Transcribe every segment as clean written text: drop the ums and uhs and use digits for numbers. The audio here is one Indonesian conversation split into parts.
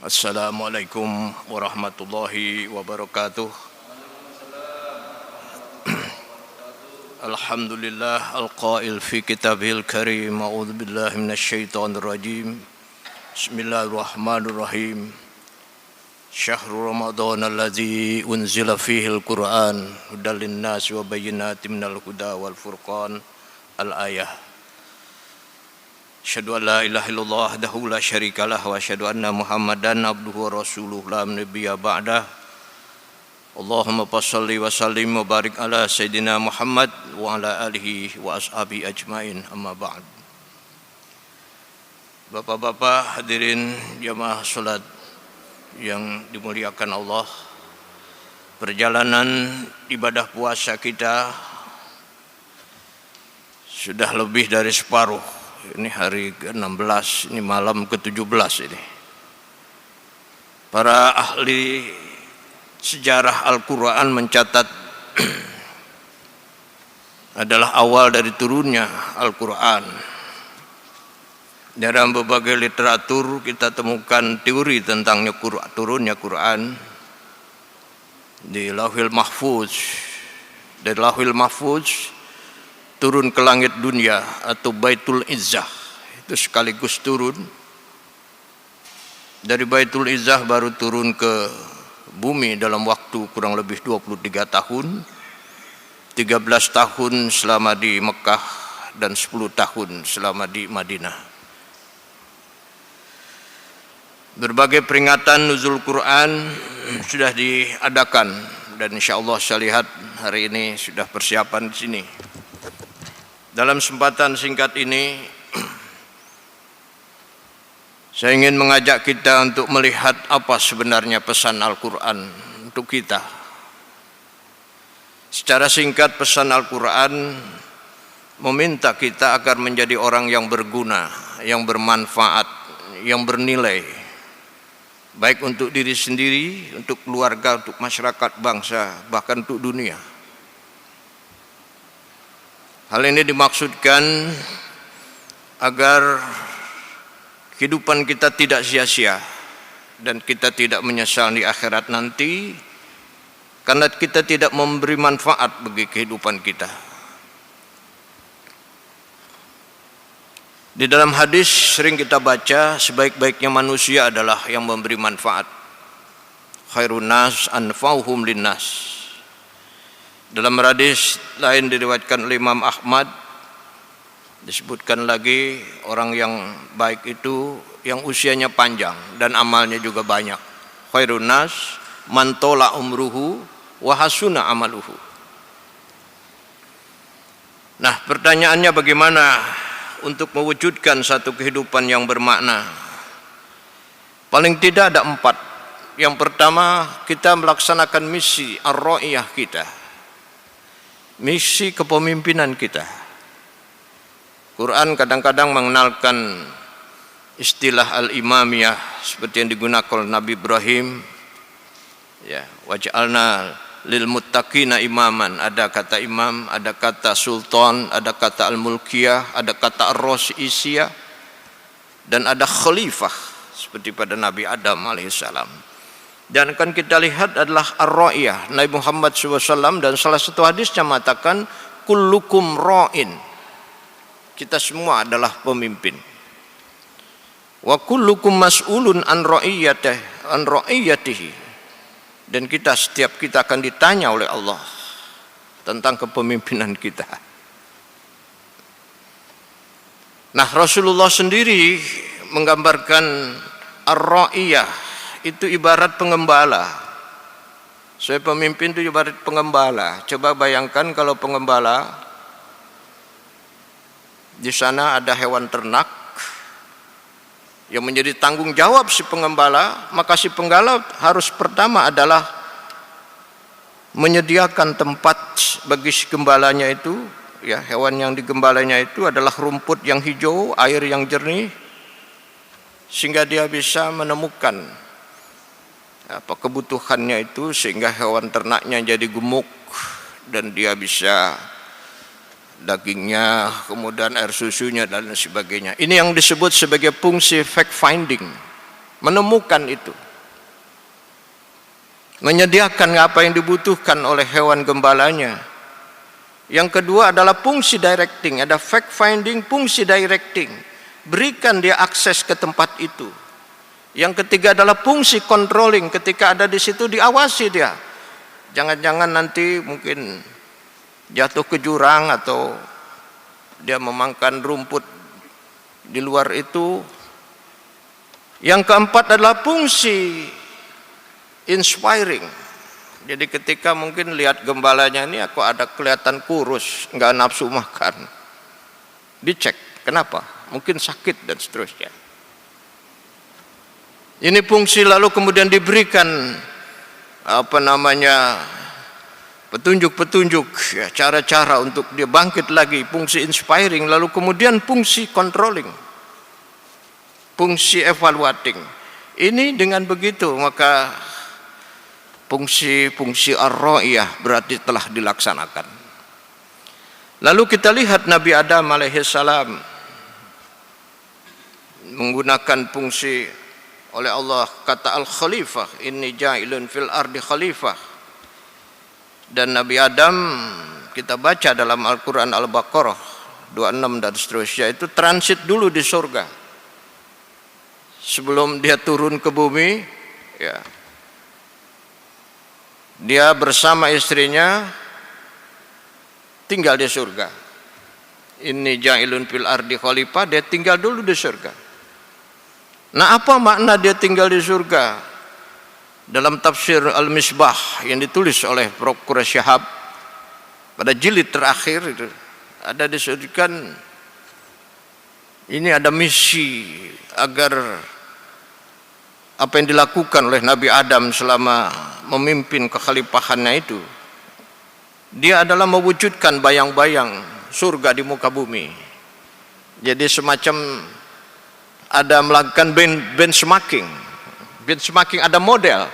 Assalamualaikum warahmatullahi wabarakatuh. Alhamdulillah al-qail fi kitabihil karim. A'udzu billahi minasyaitonir rajim. Bismillahirrahmanirrahim. Syahrul Ramadan allazi unzila fihil Qur'an hudal linnasi wa bayyinatin minal huda wal furqan. Al-ayah. Asyhadu an la ilaha illallah wahdahu la syarikalah wa asyhadu anna Muhammadan abduhu wa rasuluhu la nabiyya ba'dah. Allahumma shalli wa sallim wa barik ala sayyidina Muhammad wa ala alihi wa ashabi ajmain, amma ba'd. Bapak-bapak hadirin jamaah salat yang dimuliakan Allah, perjalanan ibadah puasa kita sudah lebih dari separuh. Ini hari ke-16, ini malam ke-17 ini. Para ahli sejarah Al-Quran mencatat adalah awal dari turunnya Al-Quran. Dalam berbagai literatur kita temukan teori tentang turunnya Quran di Lauhil Mahfuz. Dari Lauhil Mahfuz turun ke langit dunia atau Baitul Izzah, itu sekaligus turun. Dari Baitul Izzah baru turun ke bumi dalam waktu kurang lebih 23 tahun, 13 tahun selama di Mekah dan 10 tahun selama di Madinah. Berbagai peringatan nuzul Quran sudah diadakan dan insyaallah saya lihat hari ini sudah persiapan di sini. Dalam kesempatan singkat ini, saya ingin mengajak kita untuk melihat apa sebenarnya pesan Al-Quran untuk kita. Secara singkat, pesan Al-Quran meminta kita agar menjadi orang yang berguna, yang bermanfaat, yang bernilai, baik untuk diri sendiri, untuk keluarga, untuk masyarakat, bangsa, bahkan untuk dunia. Hal ini dimaksudkan agar kehidupan kita tidak sia-sia dan kita tidak menyesal di akhirat nanti karena kita tidak memberi manfaat bagi kehidupan kita. Di dalam hadis sering kita baca sebaik-baiknya manusia adalah yang memberi manfaat. Khairun nas anfa'uhum linnas. Dalam hadis lain diriwayatkan oleh Imam Ahmad, disebutkan lagi orang yang baik itu yang usianya panjang dan amalnya juga banyak. Khairun nas man tola umruhu wa hasuna amaluhu. Nah, pertanyaannya bagaimana untuk mewujudkan satu kehidupan yang bermakna? Paling tidak ada 4. Yang pertama, kita melaksanakan misi ar-ra'iyah kita, misi kepemimpinan kita. Quran kadang-kadang mengenalkan istilah al-imamiyah seperti yang digunakan oleh Nabi Ibrahim, ya, waj'alna lil muttaqina imaman. Ada kata imam, ada kata sultan, ada kata al-mulkiyah, ada kata ar-raisiyah, dan ada khalifah seperti pada Nabi Adam alaihissalam. Dan akan kita lihat adalah ar-ra'iyah Nabi Muhammad SAW, dan salah satu hadisnya mengatakan kullukum ra'in, kita semua adalah pemimpin, wa kullukum mas'ulun an ra'iyatihi, dan setiap kita akan ditanya oleh Allah tentang kepemimpinan kita. Nah, Rasulullah sendiri menggambarkan ar-ra'iyah itu ibarat pengembala. Saya pemimpin itu ibarat pengembala. Coba bayangkan kalau pengembala, di sana ada hewan ternak yang menjadi tanggung jawab si pengembala, maka si pengembala harus pertama adalah menyediakan tempat bagi si gembalanya itu, ya, hewan yang digembalanya itu adalah rumput yang hijau, air yang jernih, sehingga dia bisa menemukan apa kebutuhannya itu, sehingga hewan ternaknya jadi gemuk dan dia bisa dagingnya, kemudian air susunya dan sebagainya. Ini yang disebut sebagai fungsi fact finding. menemukan itu, menyediakan apa yang dibutuhkan oleh hewan gembalanya. Yang kedua adalah fungsi directing, ada fact finding, fungsi directing, berikan dia akses ke tempat itu. Yang ketiga adalah fungsi controlling, ketika ada di situ diawasi dia, jangan-jangan nanti mungkin jatuh ke jurang atau dia memakan rumput di luar itu. Yang keempat adalah fungsi inspiring. Jadi ketika mungkin lihat gembalanya ini aku ada kelihatan kurus, nggak nafsu makan, dicek kenapa, mungkin sakit dan seterusnya. Ini fungsi, lalu kemudian diberikan petunjuk-petunjuk, ya, cara-cara untuk dia bangkit lagi, fungsi inspiring, lalu kemudian fungsi controlling, fungsi evaluating. Ini dengan begitu maka fungsi ar-ra'iyah berarti telah dilaksanakan. Lalu kita lihat Nabi Adam alaihissalam menggunakan fungsi oleh Allah, kata al-khalifah, inni ja'ilun fil ardi khalifah. Dan Nabi Adam kita baca dalam Al-Quran Al-Baqarah 26 dan seterusnya, itu transit dulu di surga sebelum dia turun ke bumi, ya. Dia bersama istrinya tinggal di surga. Inni ja'ilun fil ardi khalifah, dia tinggal dulu di surga. Nah, apa makna dia tinggal di surga? Dalam tafsir Al-Misbah yang ditulis oleh Prof. Quraish Shihab pada jilid terakhir itu ada disebutkan ini ada misi agar apa yang dilakukan oleh Nabi Adam selama memimpin kekhalifahannya itu, dia adalah mewujudkan bayang-bayang surga di muka bumi. Jadi semacam ada melakukan benchmarking, ada model.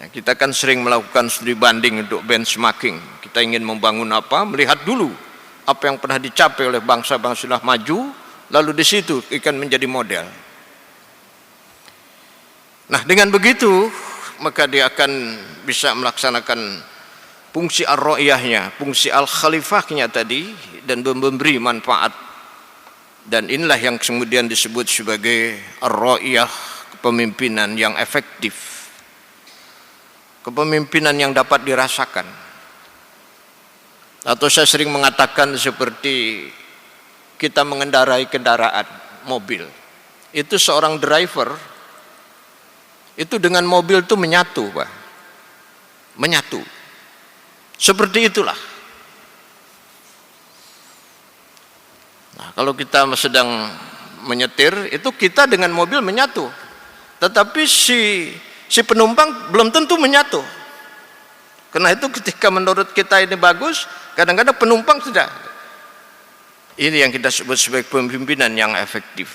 Nah, kita kan sering melakukan studi banding untuk benchmarking. Kita ingin membangun apa, melihat dulu apa yang pernah dicapai oleh bangsa-bangsa sudah maju, lalu di situ akan menjadi model. Nah, dengan begitu maka dia akan bisa melaksanakan fungsi ar-ra'iyahnya, fungsi al-khalifahnya tadi, dan memberi manfaat. Dan inilah yang kemudian disebut sebagai ar-ra'iyah, kepemimpinan yang efektif, kepemimpinan yang dapat dirasakan. Atau saya sering mengatakan seperti kita mengendarai kendaraan mobil, itu seorang driver itu dengan mobil itu menyatu, Pak. Menyatu. Seperti itulah. Nah, kalau kita sedang menyetir, itu kita dengan mobil menyatu. Tetapi si penumpang belum tentu menyatu. Karena itu ketika menurut kita ini bagus, kadang-kadang penumpang tidak. Ini yang kita sebut sebagai pemimpinan yang efektif.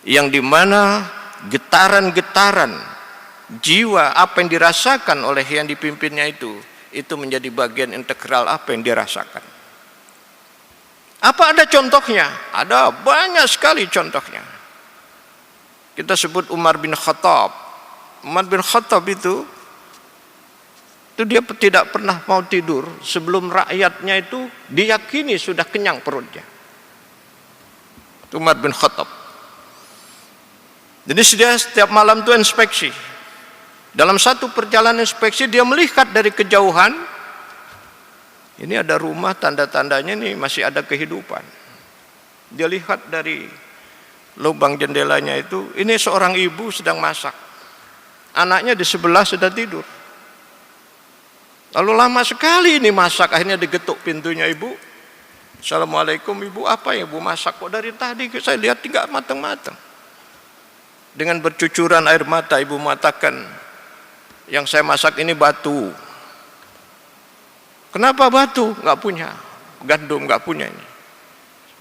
Yang dimana getaran-getaran jiwa apa yang dirasakan oleh yang dipimpinnya itu menjadi bagian integral apa yang dirasakan. Apa ada contohnya? Ada banyak sekali contohnya. Kita sebut Umar bin Khattab. Umar bin Khattab itu dia tidak pernah mau tidur sebelum rakyatnya itu diyakini sudah kenyang perutnya. Umar bin Khattab. Jadi dia setiap malam itu inspeksi. Dalam satu perjalanan inspeksi dia melihat dari kejauhan, ini ada rumah, tanda-tandanya ini masih ada kehidupan. Dia lihat dari lubang jendelanya itu, ini seorang ibu sedang masak. Anaknya di sebelah sudah tidur. Lalu lama sekali ini masak, akhirnya digetuk pintunya ibu. Assalamualaikum ibu, apa ya ibu masak kok dari tadi saya lihat tidak matang-matang. Dengan bercucuran air mata ibu mengatakan, yang saya masak ini batu. Kenapa batu? Enggak punya. Gandum enggak punya ini.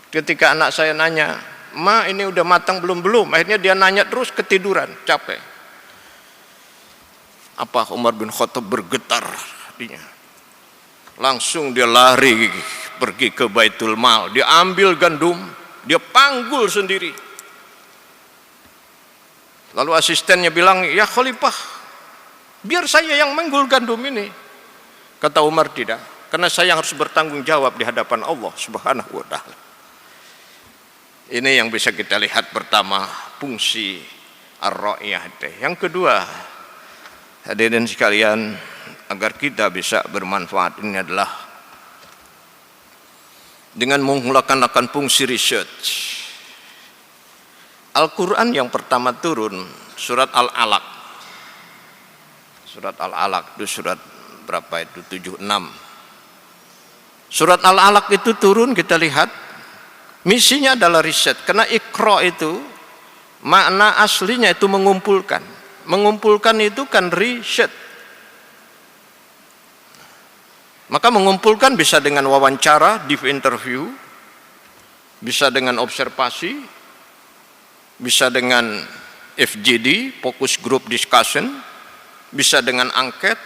Ketika anak saya nanya, "Ma, ini udah matang belum?" Akhirnya dia nanya terus, ketiduran, capek. Apa Umar bin Khattab bergetar hatinya. Langsung dia lari pergi ke Baitul Mal, dia ambil gandum, dia panggul sendiri. Lalu asistennya bilang, ya khalifah, biar saya yang menggul gandum ini. Kata Umar, tidak, karena saya harus bertanggung jawab di hadapan Allah Subhanahu wa ta'ala. Ini yang bisa kita lihat pertama, fungsi ar-ra'iyah. Yang kedua, hadirin sekalian, agar kita bisa bermanfaat, ini adalah dengan melaksanakan fungsi research. Al-Quran yang pertama turun, surat Al-Alaq. Surat Al-Alaq itu surat berapa itu? 76. Surat Al-Alaq itu turun, kita lihat, misinya adalah riset. Karena Iqra itu, makna aslinya itu mengumpulkan. Mengumpulkan itu kan riset. Maka mengumpulkan bisa dengan wawancara, deep interview, bisa dengan observasi, bisa dengan FGD, focus group discussion, bisa dengan angket,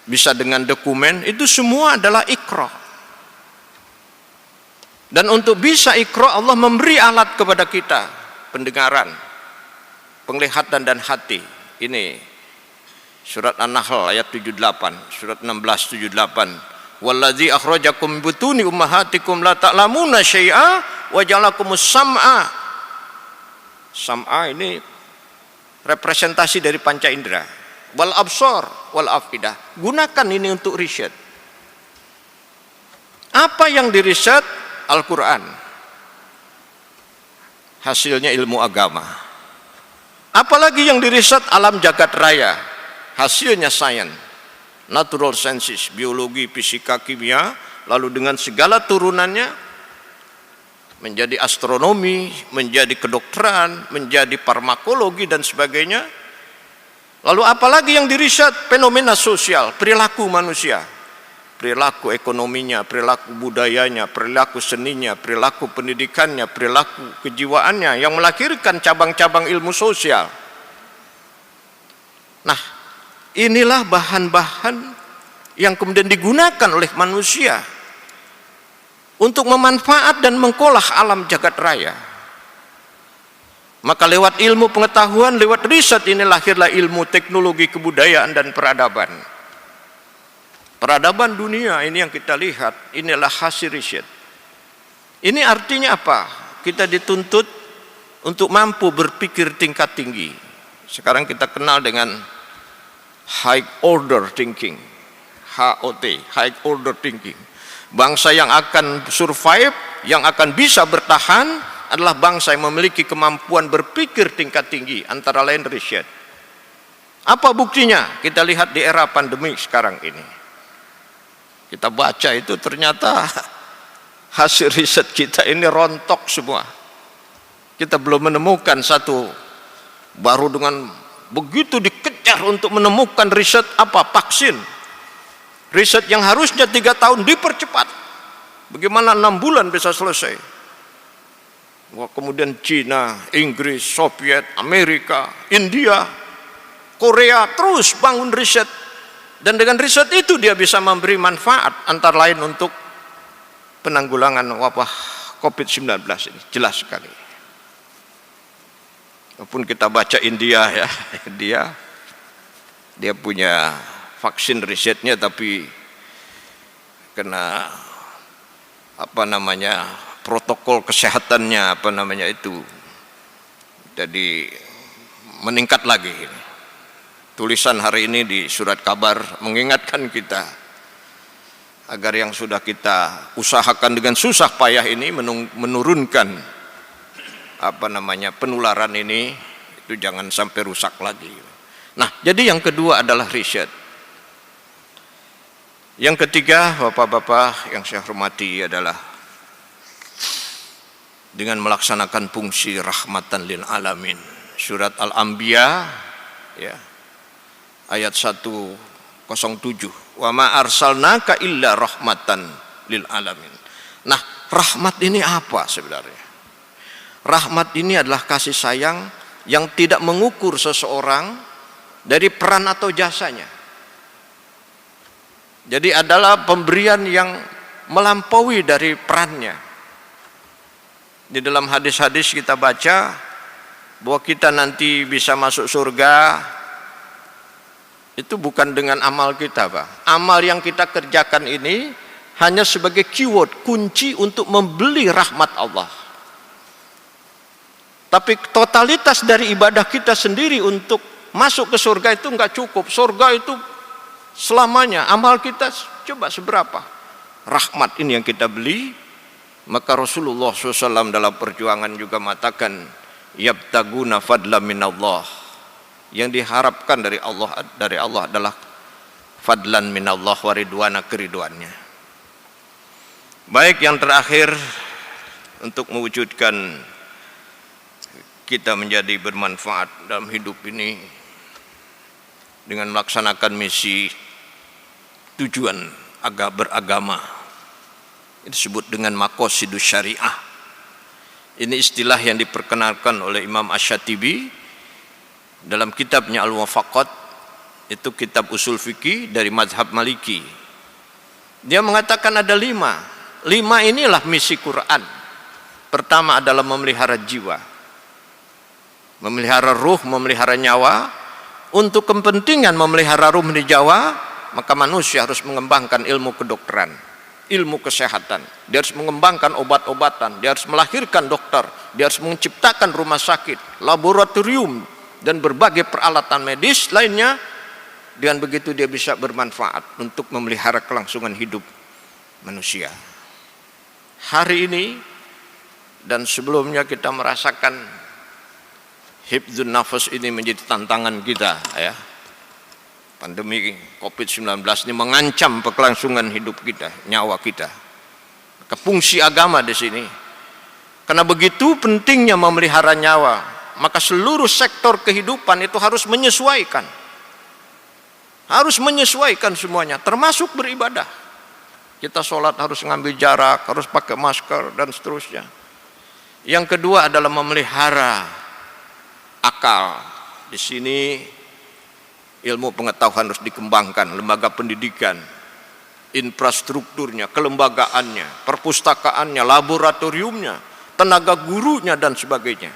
bisa dengan dokumen, itu semua adalah Iqra. Dan untuk bisa Iqra, Allah memberi alat kepada kita, pendengaran, penglihatan dan hati. Ini surat An-Nahl ayat 78, surat 16 78. Wallazi akhrajakum butuni ummahatikum la ta'lamuna syai'a wa ja'alakumus sam'a. Sam'a ini representasi dari panca indera. Wal absar wal afidah. Gunakan ini untuk riset. Apa yang diriset? Al-Quran. Hasilnya ilmu agama. Apalagi yang diriset? Alam jagat raya. Hasilnya sains, natural sciences, biologi, fisika, kimia, lalu dengan segala turunannya menjadi astronomi, menjadi kedokteran, menjadi farmakologi dan sebagainya. Lalu apalagi yang diriset? Fenomena sosial, perilaku manusia, perilaku ekonominya, perilaku budayanya, perilaku seninya, perilaku pendidikannya, perilaku kejiwaannya, yang melahirkan cabang-cabang ilmu sosial. Nah, inilah bahan-bahan yang kemudian digunakan oleh manusia untuk memanfaat dan mengkolah alam jagat raya. Maka lewat ilmu pengetahuan, lewat riset ini lahirlah ilmu teknologi kebudayaan dan peradaban. Peradaban dunia ini yang kita lihat, inilah hasil riset. Ini artinya apa? Kita dituntut untuk mampu berpikir tingkat tinggi. Sekarang kita kenal dengan high order thinking, HOT, high order thinking. Bangsa yang akan survive, yang akan bisa bertahan adalah bangsa yang memiliki kemampuan berpikir tingkat tinggi, antara lain riset. Apa buktinya? Kita lihat di era pandemi sekarang ini. Kita baca itu ternyata hasil riset kita ini rontok semua. Kita belum menemukan satu, baru dengan begitu dikejar untuk menemukan riset apa? Vaksin. Riset yang harusnya 3 tahun dipercepat. Bagaimana 6 bulan bisa selesai? Wah, kemudian Cina, Inggris, Soviet, Amerika, India, Korea terus bangun riset. Dan dengan riset itu dia bisa memberi manfaat, antara lain untuk penanggulangan wabah COVID-19 ini. Jelas sekali. Walaupun kita baca India ya, dia punya vaksin risetnya, tapi kena protokol kesehatannya itu jadi meningkat lagi. Tulisan hari ini di surat kabar mengingatkan kita agar yang sudah kita usahakan dengan susah payah ini menurunkan penularan ini, itu jangan sampai rusak lagi. Nah, jadi yang kedua adalah riset. Yang ketiga, Bapak-bapak yang saya hormati, adalah dengan melaksanakan fungsi rahmatan lil alamin. Surat Al-Anbiya ya, ayat 107. Wa ma arsalnaka illa rahmatan lil alamin. Nah, rahmat ini apa sebenarnya? Rahmat ini adalah kasih sayang yang tidak mengukur seseorang dari peran atau jasanya. Jadi adalah pemberian yang melampaui dari perannya. Di dalam hadis-hadis kita baca, bahwa kita nanti bisa masuk surga itu bukan dengan amal kita, Pak. Amal yang kita kerjakan ini hanya sebagai keyword, kunci untuk membeli rahmat Allah. Tapi totalitas dari ibadah kita sendiri untuk masuk ke surga itu enggak cukup. Surga itu selamanya. Amal kita coba seberapa? Rahmat ini yang kita beli. Maka Rasulullah SAW dalam perjuangan juga mengatakan, yabtaguna fadla minallah. Yang diharapkan dari Allah adalah fadlan minallah wa ridwana, keriduannya. Baik, yang terakhir untuk mewujudkan kita menjadi bermanfaat dalam hidup ini dengan melaksanakan misi tujuan beragama. Ini disebut dengan maqasidus syariah. Ini istilah yang diperkenalkan oleh Imam Asy-Syatibi dalam kitabnya Al-Muwaffaqat, itu kitab usul fikih dari mazhab Maliki. Dia mengatakan ada 5. 5 inilah misi Quran. Pertama adalah memelihara jiwa, memelihara ruh, memelihara nyawa. Untuk kepentingan memelihara ruh di Jawa, maka manusia harus mengembangkan ilmu kedokteran, ilmu kesehatan. Dia harus mengembangkan obat-obatan, dia harus melahirkan dokter, dia harus menciptakan rumah sakit, laboratorium, dan berbagai peralatan medis lainnya. Dengan begitu dia bisa bermanfaat untuk memelihara kelangsungan hidup manusia. Hari ini dan sebelumnya kita merasakan hifdzun nafas ini menjadi tantangan kita, ya. Pandemi COVID-19 ini mengancam kelangsungan hidup kita, nyawa kita. Fungsi agama di sini. Karena begitu pentingnya memelihara nyawa, maka seluruh sektor kehidupan itu harus menyesuaikan. Harus menyesuaikan semuanya, termasuk beribadah. Kita sholat harus ngambil jarak, harus pakai masker, dan seterusnya. Yang kedua adalah memelihara akal. Di sini ilmu pengetahuan harus dikembangkan, lembaga pendidikan, infrastrukturnya, kelembagaannya, perpustakaannya, laboratoriumnya, tenaga gurunya, dan sebagainya,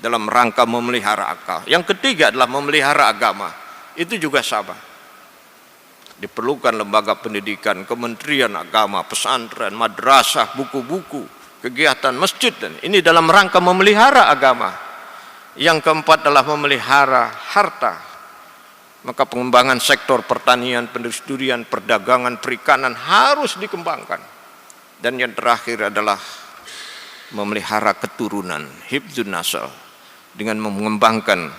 dalam rangka memelihara akal. Yang ketiga adalah memelihara agama. Itu juga sama. Diperlukan lembaga pendidikan, kementerian agama, pesantren, madrasah, buku-buku, kegiatan masjid, dan ini dalam rangka memelihara agama. Yang keempat adalah memelihara harta. Maka pengembangan sektor pertanian, perindustrian, perdagangan, perikanan harus dikembangkan. Dan yang terakhir adalah memelihara keturunan, hifdzun nasl, dengan mengembangkan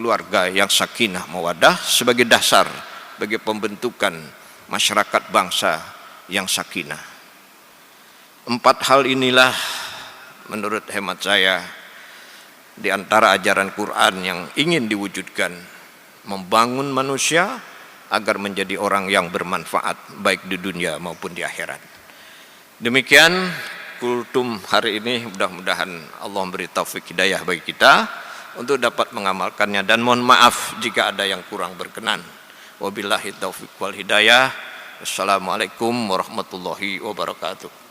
keluarga yang sakinah mawaddah sebagai dasar bagi pembentukan masyarakat bangsa yang sakinah. 4 hal inilah menurut hemat saya di antara ajaran Quran yang ingin diwujudkan, membangun manusia agar menjadi orang yang bermanfaat baik di dunia maupun di akhirat. Demikian kultum hari ini, mudah-mudahan Allah memberi taufik hidayah bagi kita untuk dapat mengamalkannya, dan mohon maaf jika ada yang kurang berkenan. Wabillahi taufiq wal hidayah. Wassalamualaikum warahmatullahi wabarakatuh.